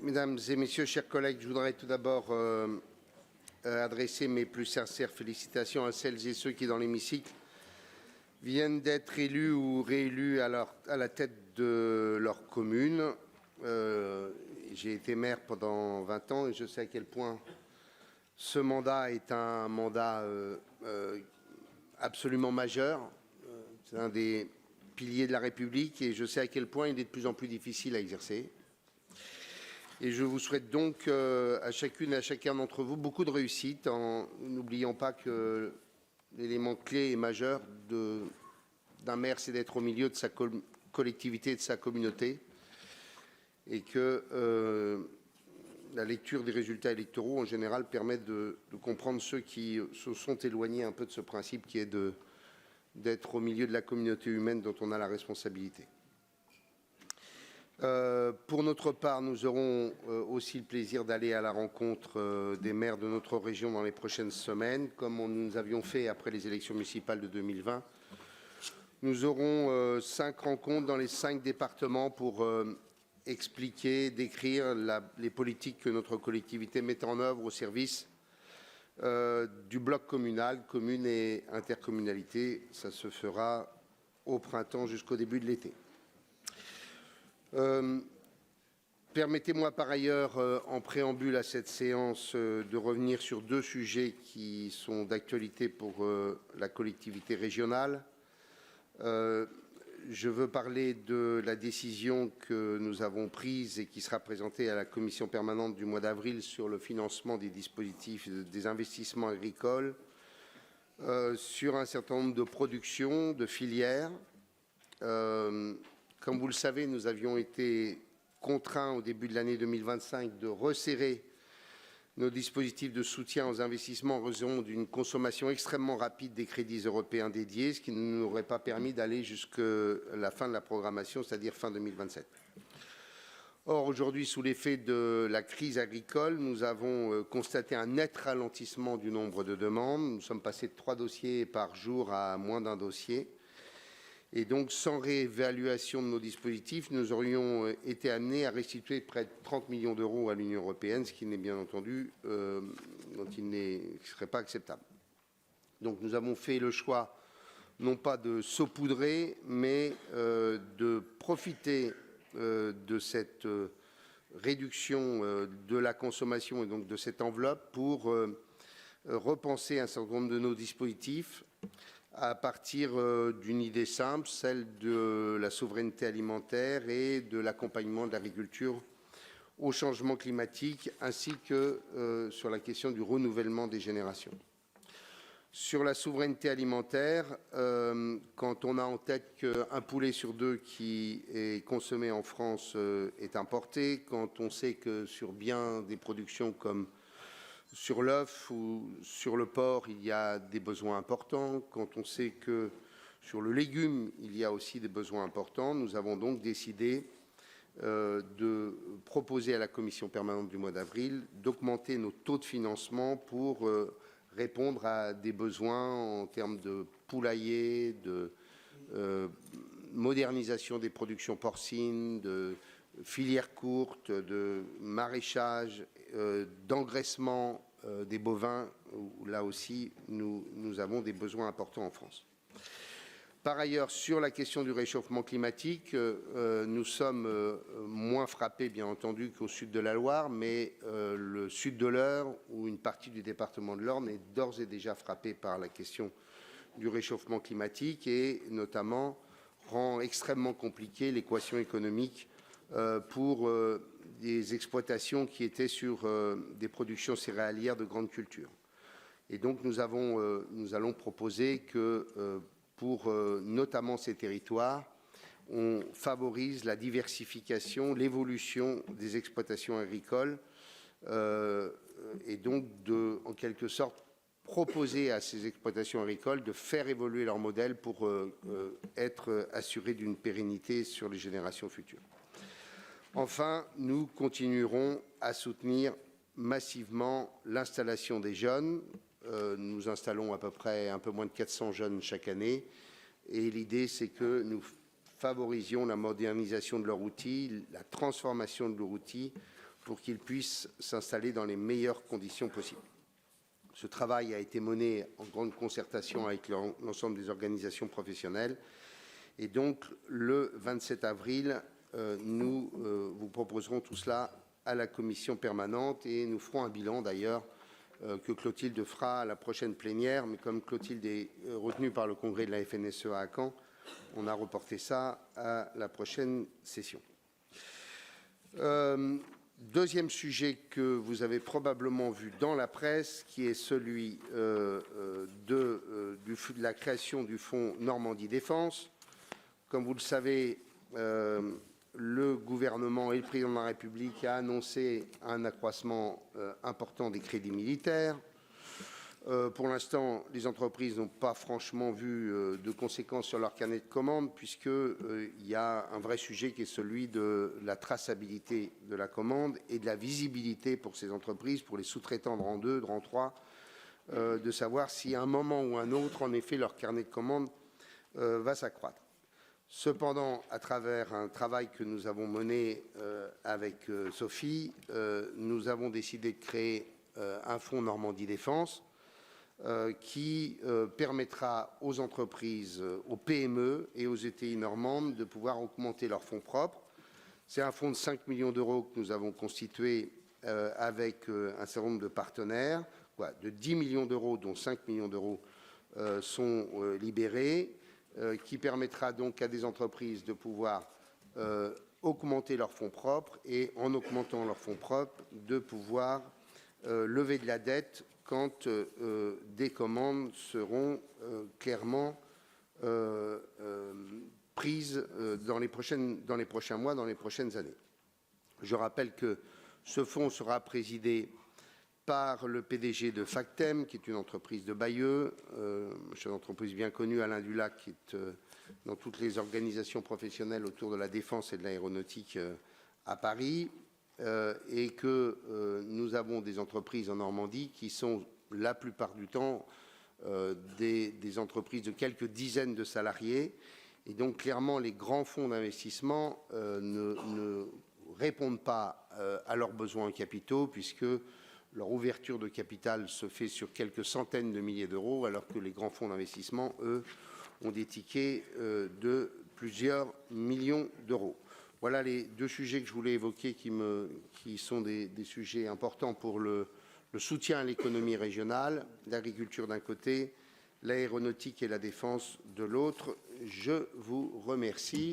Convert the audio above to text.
Mesdames et Messieurs, chers collègues, je voudrais tout d'abord adresser mes plus sincères félicitations à celles et ceux qui, dans l'hémicycle, viennent d'être élus ou réélus à la tête de leur commune. J'ai été maire pendant 20 ans et je sais à quel point ce mandat est un mandat absolument majeur. C'est un des piliers de la République et je sais à quel point il est de plus en plus difficile à exercer. Et je vous souhaite donc à chacune et à chacun d'entre vous beaucoup de réussite, en n'oubliant pas que l'élément clé et majeur d'un maire, c'est d'être au milieu de sa collectivité, de sa communauté, et que la lecture des résultats électoraux, en général, permet de comprendre ceux qui se sont éloignés un peu de ce principe qui est d'être au milieu de la communauté humaine dont on a la responsabilité. Pour notre part, nous aurons aussi le plaisir d'aller à la rencontre des maires de notre région dans les prochaines semaines, comme nous avions fait après les élections municipales de 2020. Nous aurons 5 rencontres dans les 5 départements pour expliquer, décrire les politiques que notre collectivité met en œuvre au service du bloc communal, communes et intercommunalité. Ça se fera au printemps jusqu'au début de l'été. Permettez-moi par ailleurs, en préambule à cette séance, de revenir sur 2 sujets qui sont d'actualité pour la collectivité régionale. Je veux parler de la décision que nous avons prise et qui sera présentée à la commission permanente du mois d'avril sur le financement des dispositifs des investissements agricoles, sur un certain nombre de productions, de filières. Comme vous le savez, nous avions été contraints au début de l'année 2025 de resserrer nos dispositifs de soutien aux investissements en raison d'une consommation extrêmement rapide des crédits européens dédiés, ce qui ne nous aurait pas permis d'aller jusqu'à la fin de la programmation, c'est-à-dire fin 2027. Or, aujourd'hui, sous l'effet de la crise agricole, nous avons constaté un net ralentissement du nombre de demandes. Nous sommes passés de 3 dossiers par jour à moins d'1 dossier. Et donc, sans réévaluation de nos dispositifs, nous aurions été amenés à restituer près de 30 millions d'euros à l'Union européenne, ce qui n'est bien entendu, dont il ne serait pas acceptable. Donc, nous avons fait le choix, non pas de saupoudrer, mais de profiter de cette réduction de la consommation et donc de cette enveloppe pour repenser un certain nombre de nos dispositifs à partir d'une idée simple, celle de la souveraineté alimentaire et de l'accompagnement de l'agriculture au changement climatique, ainsi que sur la question du renouvellement des générations. Sur la souveraineté alimentaire, quand on a en tête qu'un poulet sur 2 qui est consommé en France est importé, quand on sait que sur bien des productions comme sur l'œuf ou sur le porc, il y a des besoins importants. Quand on sait que sur le légume, il y a aussi des besoins importants, nous avons donc décidé de proposer à la commission permanente du mois d'avril d'augmenter nos taux de financement pour répondre à des besoins en termes de poulailler, de modernisation des productions porcines, de filières courtes, de maraîchage, d'engraissement des bovins, où là aussi nous avons des besoins importants en France. Par ailleurs, sur la question du réchauffement climatique, nous sommes moins frappés, bien entendu, qu'au sud de la Loire, mais le sud de l'Eure, ou une partie du département de l'Orne, est d'ores et déjà frappé par la question du réchauffement climatique et notamment rend extrêmement compliquée l'équation économique pour des exploitations qui étaient sur des productions céréalières de grande culture. Et donc nous allons proposer que pour notamment ces territoires, on favorise la diversification, l'évolution des exploitations agricoles et donc en quelque sorte proposer à ces exploitations agricoles de faire évoluer leur modèle pour être assurés d'une pérennité sur les générations futures. Enfin, nous continuerons à soutenir massivement l'installation des jeunes. Nous installons à peu près un peu moins de 400 jeunes chaque année et l'idée c'est que nous favorisions la modernisation de leur outil, la transformation de leur outil pour qu'ils puissent s'installer dans les meilleures conditions possibles. Ce travail a été mené en grande concertation avec l'ensemble des organisations professionnelles. Et donc, le 27 avril, nous vous proposerons tout cela à la commission permanente et nous ferons un bilan d'ailleurs que Clotilde fera à la prochaine plénière. Mais comme Clotilde est retenue par le congrès de la FNSEA à Caen, on a reporté ça à la prochaine session. Deuxième sujet que vous avez probablement vu dans la presse, qui est celui de la création du fonds Normandie Défense. Comme vous le savez, le gouvernement et le président de la République a annoncé un accroissement important des crédits militaires. Pour l'instant, les entreprises n'ont pas franchement vu de conséquences sur leur carnet de commandes, puisqu'il y a un vrai sujet qui est celui de la traçabilité de la commande et de la visibilité pour ces entreprises, pour les sous-traitants de rang 2, de rang 3, de savoir si à un moment ou un autre, en effet, leur carnet de commandes va s'accroître. Cependant, à travers un travail que nous avons mené avec Sophie, nous avons décidé de créer un fonds Normandie Défense qui permettra aux entreprises, aux PME et aux ETI normandes de pouvoir augmenter leurs fonds propres. C'est un fonds de 5 millions d'euros que nous avons constitué avec un certain nombre de partenaires, de 10 millions d'euros, dont 5 millions d'euros sont libérés, qui permettra donc à des entreprises de pouvoir augmenter leurs fonds propres et, en augmentant leurs fonds propres, de pouvoir lever de la dette quand des commandes seront clairement prises dans les prochains mois, dans les prochaines années. Je rappelle que ce fonds sera présidé par le PDG de Factem, qui est une entreprise de Bayeux, chef d'entreprise bien connu, Alain Dulac, qui est dans toutes les organisations professionnelles autour de la défense et de l'aéronautique à Paris, et que nous avons des entreprises en Normandie qui sont la plupart du temps des entreprises de quelques dizaines de salariés. Et donc, clairement, les grands fonds d'investissement ne répondent pas à leurs besoins en capitaux, puisque leur ouverture de capital se fait sur quelques centaines de milliers d'euros, alors que les grands fonds d'investissement, eux, ont des tickets de plusieurs millions d'euros. Voilà les deux sujets que je voulais évoquer qui sont des sujets importants pour le soutien à l'économie régionale, l'agriculture d'un côté, l'aéronautique et la défense de l'autre. Je vous remercie.